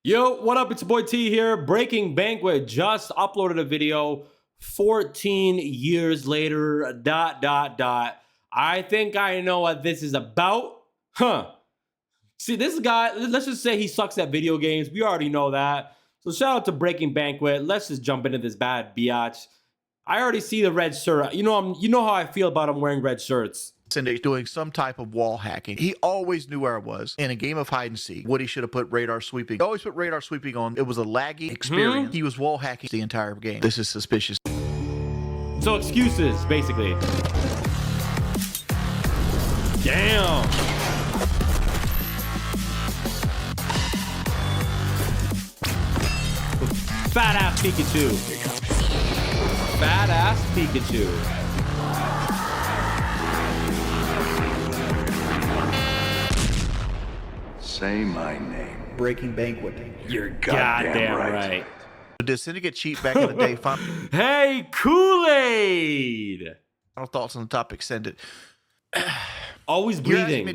Yo, what up? It's your boy T here. Breaking Banquet just uploaded a video 14 years later, ... I think I know what this is about. See, this guy, let's just say he sucks at video games. We already know that. So shout out to Breaking Banquet. Let's just jump into this bad biatch. I already see the red shirt. You know how I feel about him wearing red shirts. Cindy doing some type of wall hacking. He always knew where I was. In a game of hide and seek, Woody should have put radar sweeping. He always put radar sweeping on. It was a laggy experience. He was wall hacking the entire game. This is suspicious. So excuses, basically. Damn. Fat ass Pikachu. Fat ass Pikachu. Say my name. Breaking Banquet. You're goddamn right. Did Syndicate cheat back in the day? Hey, Kool-Aid! Final thoughts on the topic, send it. Always breathing.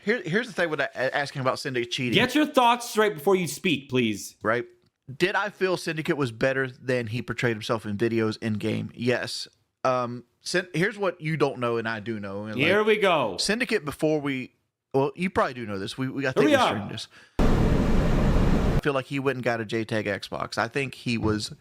Here's the thing with asking about Syndicate cheating. Get your thoughts straight before you speak, please. Right? Did I feel Syndicate was better than he portrayed himself in videos in-game? Yes. Here's what you don't know and I do know. And Here we go. Syndicate before we... Well, you probably do know this. We got to stream this. I feel like he went and got a JTAG Xbox. I think he was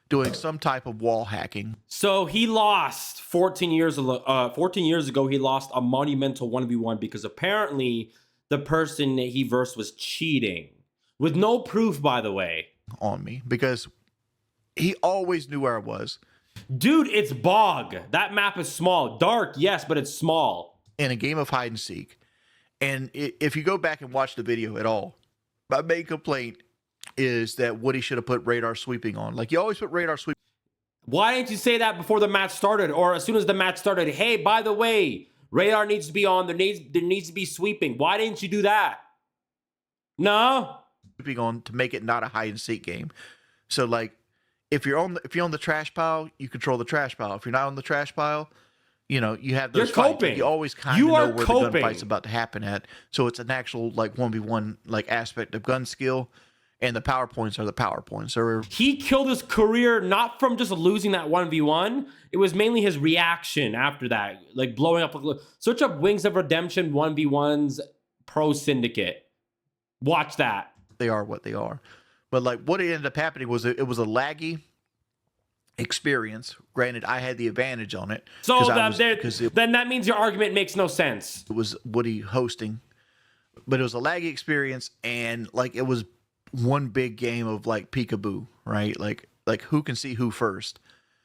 doing some type of wall hacking. So he lost 14 years ago. He lost a monumental 1v1 because apparently the person that he versed was cheating with no proof, by the way. On me because he always knew where I was. Dude, it's bog. That map is small. Dark, yes, but it's small. In a game of hide and seek. And if you go back and watch the video at all, my main complaint is that Woody should have put radar sweeping on. Like, you always put radar sweeping. Why didn't you say that before the match started? Or as soon as the match started, hey, by the way, radar needs to be on. There needs to be sweeping. Why didn't you do that? No? Sweeping on to make it not a hide and seek game. So, like, if you're on the trash pile, you control the trash pile. If you're not on the trash pile, you know, you have those fights. You always kind of know where the gunfight's about to happen at. So it's an actual, like, 1v1, like, aspect of gun skill. And the power points are the power points. He killed his career not from just losing that 1v1. It was mainly his reaction after that. Like, blowing up. Search up Wings of Redemption 1v1's Pro Syndicate. Watch that. They are what they are. But, like, what ended up happening was it was a laggy experience. Granted, I had the advantage on it. So then that means your argument makes no sense. It was Woody hosting, but it was a laggy experience, and like it was one big game of like peekaboo, right? Like who can see who first.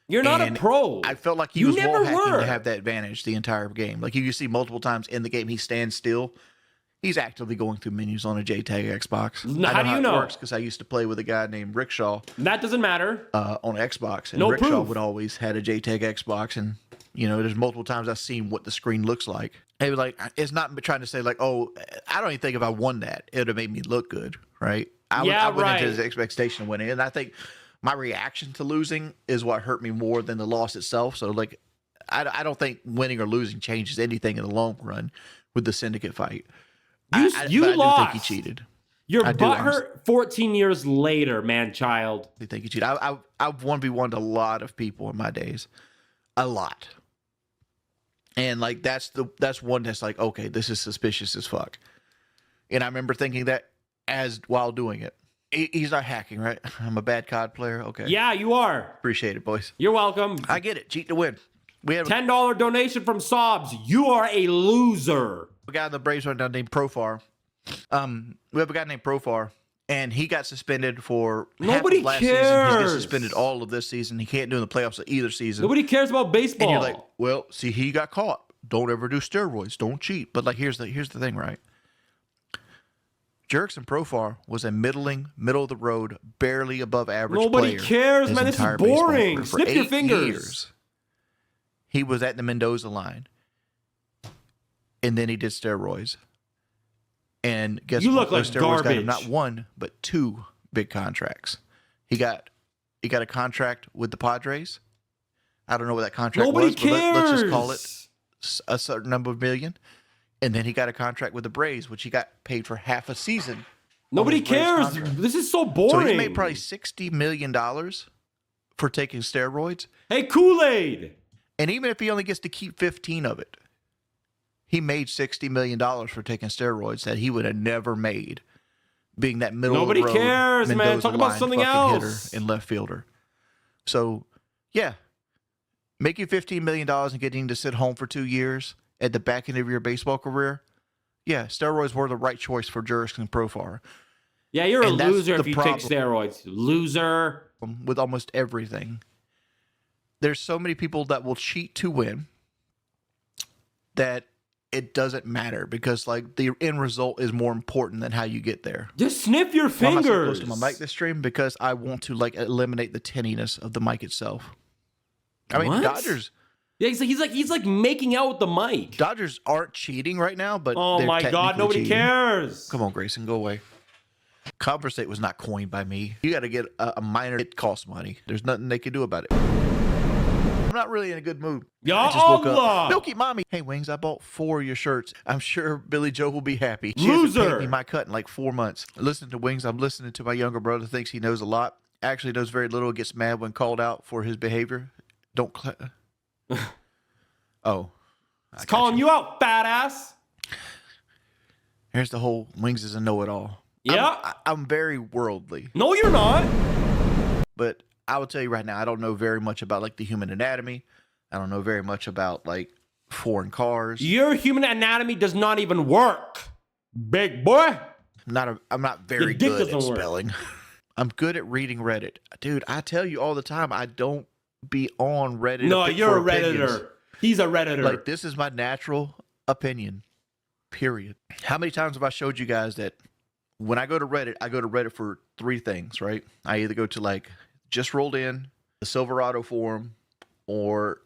You're not a pro. I felt like he was wall hacking to have that advantage the entire game. Like you see multiple times in the game, he stands still. He's actively going through menus on a JTAG Xbox. How do you know? It works because I used to play with a guy named Rickshaw. That doesn't matter. On Xbox. And Rickshaw would always had a JTAG Xbox. And, you know, there's multiple times I've seen what the screen looks like. It was like, it's not trying to say like, oh, I don't even think if I won that, it would have made me look good, right? I went into his expectation of winning. And I think my reaction to losing is what hurt me more than the loss itself. So, like, I don't think winning or losing changes anything in the long run with the Syndicate fight. You lost. I do think he cheated. Your butt hurt 14 years later, man child. I think he cheated. I've 1v1'd a lot of people in my days. A lot. And like that's one that's like, okay, this is suspicious as fuck. And I remember thinking that while doing it. He's not hacking, right? I'm a bad COD player. Okay. Yeah, you are. Appreciate it, boys. You're welcome. I get it. Cheat to win. We have $10 donation from Sobs. You are a loser. A guy in the Braves right now named Profar. We have a guy named Profar, and he got suspended for nobody half of last cares. Season. He got suspended all of this season. He can't do in the playoffs of either season. Nobody cares about baseball. And you're like, well, see, he got caught. Don't ever do steroids. Don't cheat. But like, here's the thing, right? Jerickson Profar was a middle of the road, barely above average Nobody player. cares, man. This is boring. Snip your fingers. Years, he was at the Mendoza line. And then he did steroids. And guess what? You look like steroids garbage. got him not one, but two big contracts. He got a contract with the Padres. I don't know what that contract was. Nobody cares. But let's just call it a certain number of million. And then he got a contract with the Braves, which he got paid for half a season Nobody his race cares. contract. This is so So boring. he made probably $60 million for taking steroids. Hey, Kool-Aid. And even if he only gets to keep 15 of it, he made $60 million for taking steroids that he would have never made, being that middle Nobody of the road cares, man. Mendoza Talk about line something fucking else. hitter and left fielder. So, yeah, making $15 million and getting to sit home for 2 years at the back end of your baseball career, yeah, steroids were the right choice for Jurickson Profar. Yeah, you're a And that's loser if the you problem. take steroids. Loser. With almost everything, there's so many people that will cheat to win that it doesn't matter, because like the end result is more important than how you get there. Just sniff your Why am I so fingers. close to my mic this stream? Because I want to like eliminate the tinniness of the mic itself. I mean, What? Dodgers Yeah, he's like making out with the mic. Dodgers aren't cheating right now, but Oh they're my God, technically nobody cheating. cares. Come on, Grayson, go away. Conversate was not coined by me. You got to get a minor. It costs money. There's nothing they can do about it. I'm not really in a good mood. Ya I just woke Allah. up. Milky Mommy. Hey, Wings, I bought 4 of your shirts. I'm sure Billy Joe will be happy. She hasn't Loser. paid me my cut in like 4 months. Listen to Wings. I'm listening to my younger brother. Thinks he knows a lot. Actually knows very little. Gets mad when called out for his behavior. Don't. Oh. It's calling you out, fat ass. Here's the whole Wings is a know-it-all. Yeah. I'm very worldly. No, you're not. But I will tell you right now, I don't know very much about like the human anatomy. I don't know very much about like foreign cars. Your human anatomy does not even work, big boy. I'm not very Your dick good at doesn't work. spelling. I'm good at reading Reddit. Dude, I tell you all the time, I don't be on Reddit. No, you're a for opinions. Redditor. He's a Redditor. Like, this is my natural opinion, period. How many times have I showed you guys that when I go to Reddit for 3 things, right? I either go to like Just Rolled In, the Silverado forum, or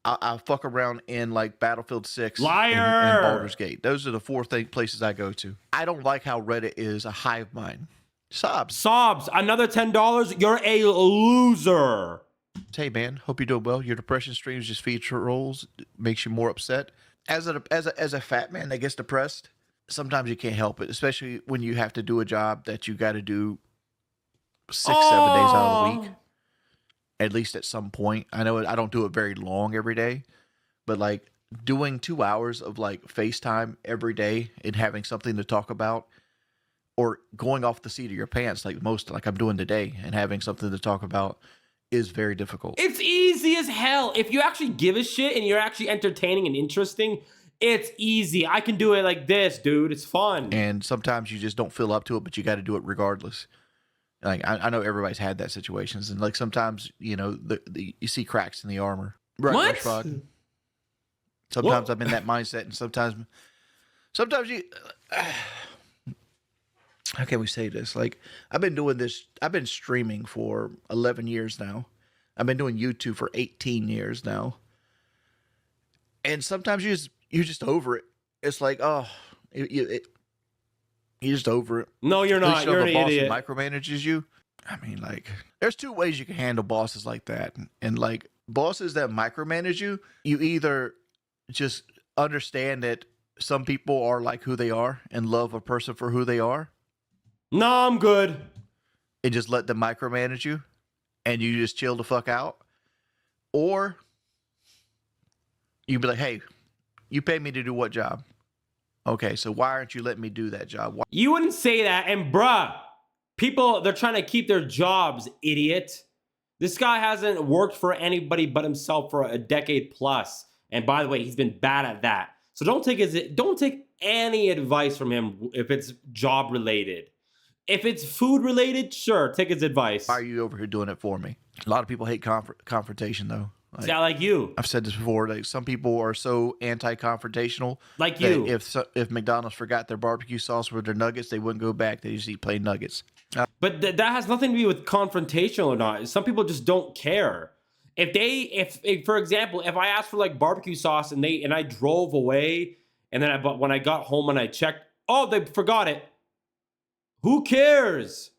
I fuck around in like Battlefield 6 Liar! and Baldur's Gate. Those are the 4 places I go to. I don't like how Reddit is a hive mind. Sobs. Sobs, another $10. You're a loser. Hey man, hope you're doing well. Your depression streams just feature roles makes you more upset. As a fat man that gets depressed, sometimes you can't help it, especially when you have to do a job that you got to do 6-7 days out of the week. At least at some point. I know I don't do it very long every day, but like doing 2 hours of like FaceTime every day and having something to talk about, or going off the seat of your pants like I'm doing today and having something to talk about, is very difficult. It's easy as hell. If you actually give a shit and you're actually entertaining and interesting, it's easy. I can do it like this, dude. It's fun. And sometimes you just don't feel up to it, but you got to do it regardless. Like I know everybody's had that situations, and like sometimes you know you see cracks in the armor. Right, What? Rushfrog. Sometimes What? I'm in that mindset, and sometimes you. How can we say this? Like I've been doing this. I've been streaming for 11 years now. I've been doing YouTube for 18 years now. And sometimes you're just over it. It's like, oh, you're just over it. No, you're At least not. you You're don't an have a boss idiot. who micromanages you. I mean, like, there's 2 ways you can handle bosses like that. And like bosses that micromanage you, you either just understand that some people are like who they are and love a person for who they are, No, I'm good. and just let them micromanage you, and you just chill the fuck out. Or you be like, hey, you pay me to do what job? Okay, so why aren't you letting me do that job? Why? You wouldn't say that. And bruh, people, they're trying to keep their jobs, idiot. This guy hasn't worked for anybody but himself for a decade plus. And by the way, he's been bad at that. So don't take any advice from him if it's job related. If it's food related, sure, take his advice. Why are you over here doing it for me? A lot of people hate confrontation, though. Is that like you? I've said this before. Like some people are so anti-confrontational. Like that you. If McDonald's forgot their barbecue sauce with their nuggets, they wouldn't go back. They just eat plain nuggets. But that has nothing to do with confrontational or not. Some people just don't care. If for example, if I asked for like barbecue sauce and I drove away, and then when I got home and I checked, oh, they forgot it. Who cares?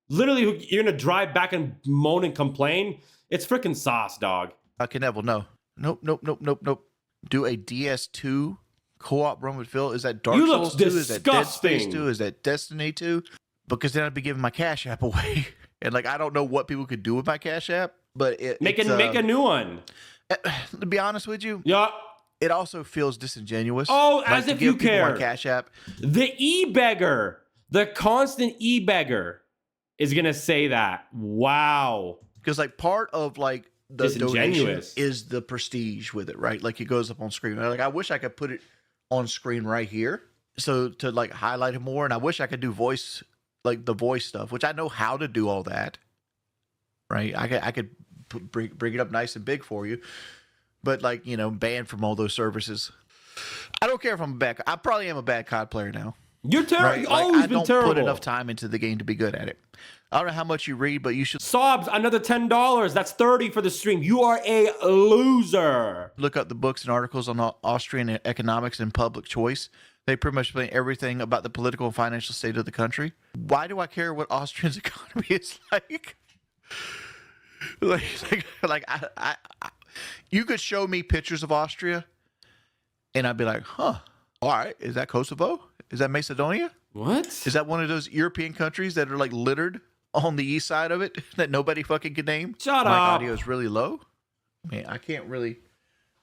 Literally, you're gonna drive back and moan and complain. It's freaking sauce, dog. Neville, no. Nope. Do a DS2 co-op run with Phil? Is that Dark You look Souls 2? Is that Dead Space disgusting. 2? Is that Destiny 2? Because then I'd be giving my Cash App away. And like, I don't know what people could do with my Cash App, but Make a new one. To be honest with you, Yeah. it also feels disingenuous. Oh, like, as to if you give people care. my Cash App. The e-beggar, the constant e-beggar is going to say that. Wow. Because like part of like the donation Disingenuous. is the prestige with it, right? Like it goes up on screen. Like I wish I could put it on screen right here, so to like highlight it more. And I wish I could do voice, like the voice stuff, which I know how to do all that. Right? I could bring it up nice and big for you, but like, you know, banned from all those services. I don't care if I'm a bad. I probably am a bad COD player now. You're terrible. Right? You've Like, always I been don't terrible. put enough time into the game to be good at it. I don't know how much you read, but you should Sobs, another $10. That's 30 for the stream. You are a loser. look up the books and articles on Austrian economics and public choice. They pretty much explain everything about the political and financial state of the country. Why do I care what Austria's economy is like? I you could show me pictures of Austria, and I'd be like, huh, all right, is that Kosovo? Is that Macedonia? What? Is that one of those European countries that are like littered on the east side of it that nobody fucking can name? Shut My up. audio is really low. I mean, I can't really.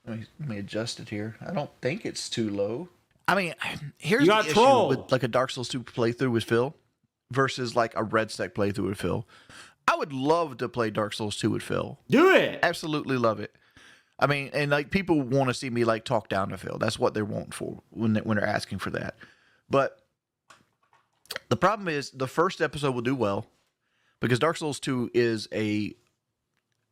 Let me adjust it here. I don't think it's too low. I mean, here's You the got issue trolled. with like a Dark Souls 2 playthrough with Phil versus like a Red Stack playthrough with Phil. I would love to play Dark Souls 2 with Phil. Do it. Absolutely love it. I mean, and like people want to see me like talk down to Phil. That's what they're wanting for when they're asking for that. But the problem is the first episode will do well because Dark Souls 2 is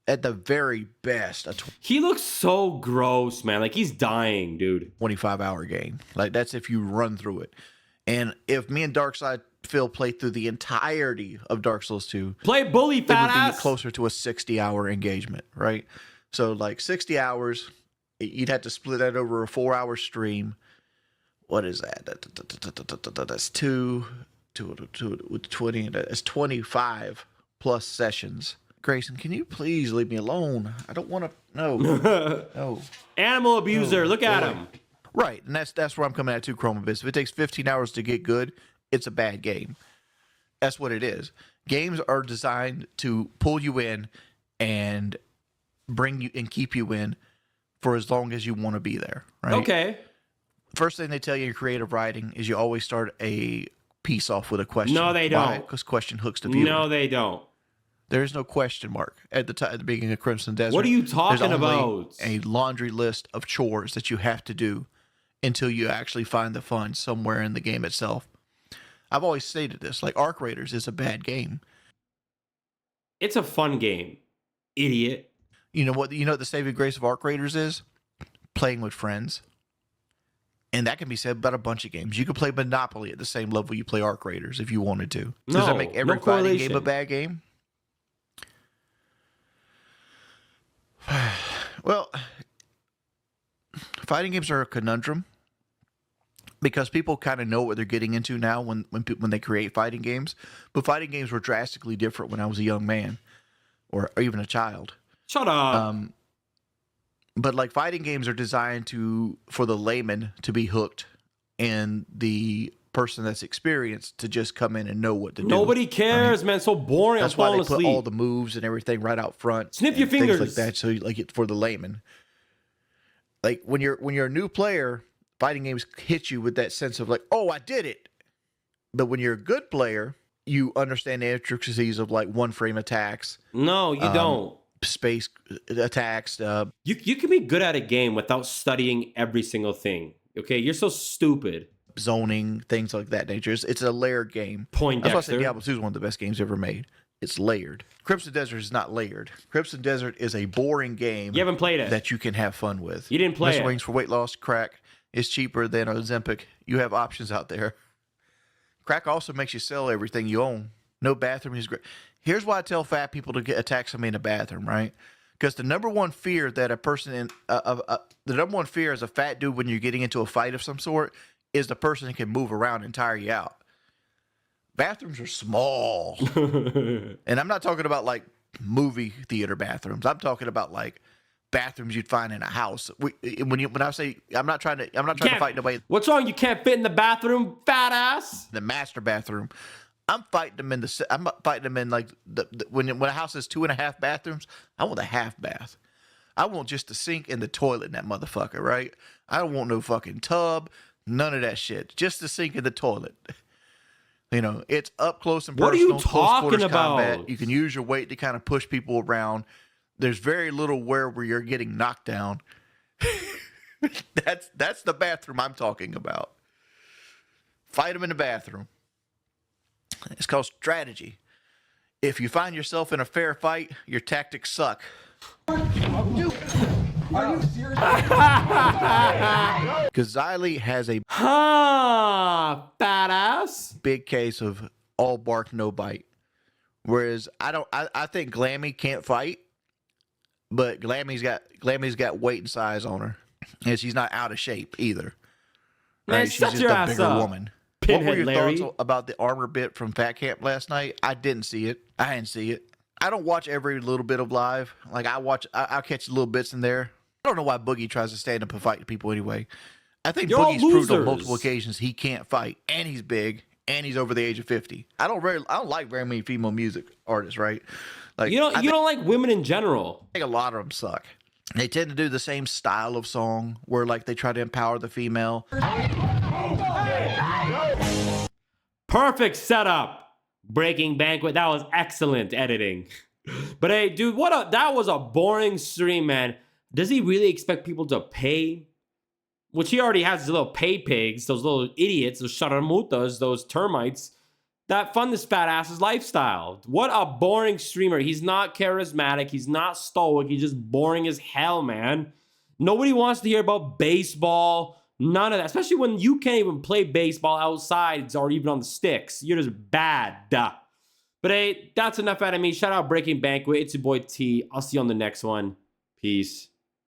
at the very best, a He looks so gross, man. Like he's dying, dude. 25-hour game. Like that's if you run through it. And if me and Darkside Phil play through the entirety of Dark Souls 2, Play bully, it fat would be ass. closer to a 60-hour engagement, right? So like 60 hours, you'd have to split that over a 4-hour stream. What is that? That's 2 with 20. That's 25 plus sessions. Grayson, can you please leave me alone? I don't want to. No, no. Animal abuser. Look at boy. him. Right, and that's where I'm coming at too, Chromabiz. If it takes 15 hours to get good, it's a bad game. That's what it is. Games are designed to pull you in and bring you and keep you in for as long as you want to be there, right? Okay. First thing they tell you in creative writing is you always start a piece off with a question. No, they don't. Because question hooks the viewer. No, they don't. There's no question mark at the beginning of Crimson Desert. What are you talking There's only about? a laundry list of chores that you have to do until you actually find the fun somewhere in the game itself. I've always stated this, like Arc Raiders is a bad game. It's a fun game, idiot. You know what the saving grace of Arc Raiders is? Playing with friends. And that can be said about a bunch of games. You could play Monopoly at the same level you play Arc Raiders if you wanted to. Does No, that make every no fighting game a correlation. bad game? Well, fighting games are a conundrum because people kind of know what they're getting into now when they create fighting games. But fighting games were drastically different when I was a young man or even a child. Shut up. But like fighting games are designed for the layman to be hooked and the person that's experienced to just come in and know what to do. Nobody cares, man. So boring. That's I'm why falling they put asleep. all the moves and everything right out front. Snip your and things fingers. like that. So like it for the layman. Like when you're a new player, fighting games hit you with that sense of like, oh, I did it. But when you're a good player, you understand the intricacies of like one frame attacks, No, you don't. space attacks. You can be good at a game without studying every single thing. Okay, you're so stupid. Zoning, things like that nature. It's a layered game. That's why I Poindexter. say Diablo 2 is one of the best games ever made. It's layered. Crimson Desert is not layered. Crimson Desert is a boring game You haven't played it. that you can have fun with. You didn't play Mr. it. Wings for weight loss, crack is cheaper than Ozempic. You have options out there. Crack also makes you sell everything you own. No bathroom is great. Here's why I tell fat people to attack somebody in a bathroom, right? Because the number one fear that a person the number one fear as a fat dude when you're getting into a fight of some sort is the person that can move around and tire you out. Bathrooms are small. And I'm not talking about like movie theater bathrooms. I'm talking about like bathrooms you'd find in a house. When I say I'm not trying to fight nobody. What's wrong? You can't fit in the bathroom, fat ass. The master bathroom. I'm fighting them in like when a house has 2.5 bathrooms. I want a half bath. I want just the sink and the toilet in that motherfucker, right? I don't want no fucking tub, none of that shit. Just the sink and the toilet. You know, it's up close and personal. What are you close talking quarters about? Combat. You can use your weight to kind of push people around. There's very little where you're getting knocked down. That's the bathroom I'm talking about. Fight them in the bathroom. It's called strategy. If you find yourself in a fair fight, your tactics suck. Are you serious? Because Xylee has a fat ass. big case of all bark, no bite. Whereas I think Glammy can't fight, but Glammy's got weight and size on her, and she's not out of shape either. Man, right? She's shut just your a ass bigger up, woman. Pinhead What were your Larry. thoughts about the armor bit from Fat Camp last night? I didn't see it. I didn't see it. I don't watch every little bit of live. Like I'll catch little bits in there. I don't know why Boogie tries to stand up and fight people anyway. I think You're all Boogie's proved on losers. multiple occasions he can't fight, and he's big, and he's over the age of 50. I don't like very many female music artists, right? Like You don't like women in general. I think a lot of them suck. They tend to do the same style of song where like they try to empower the female. Perfect setup. Breaking Banquet. That was excellent editing. But hey, dude, that was a boring stream, man. Does he really expect people to pay? Which he already has his little pay pigs, those little idiots, those sharamutas, those termites that fund this fat ass's lifestyle. What a boring streamer. He's not charismatic. He's not stoic. He's just boring as hell, man. Nobody wants to hear about baseball. None of that. Especially when you can't even play baseball outside or even on the sticks. You're just bad. But hey, that's enough out of me. Shout out Breaking Banquet. It's your boy T. I'll see you on the next one. Peace.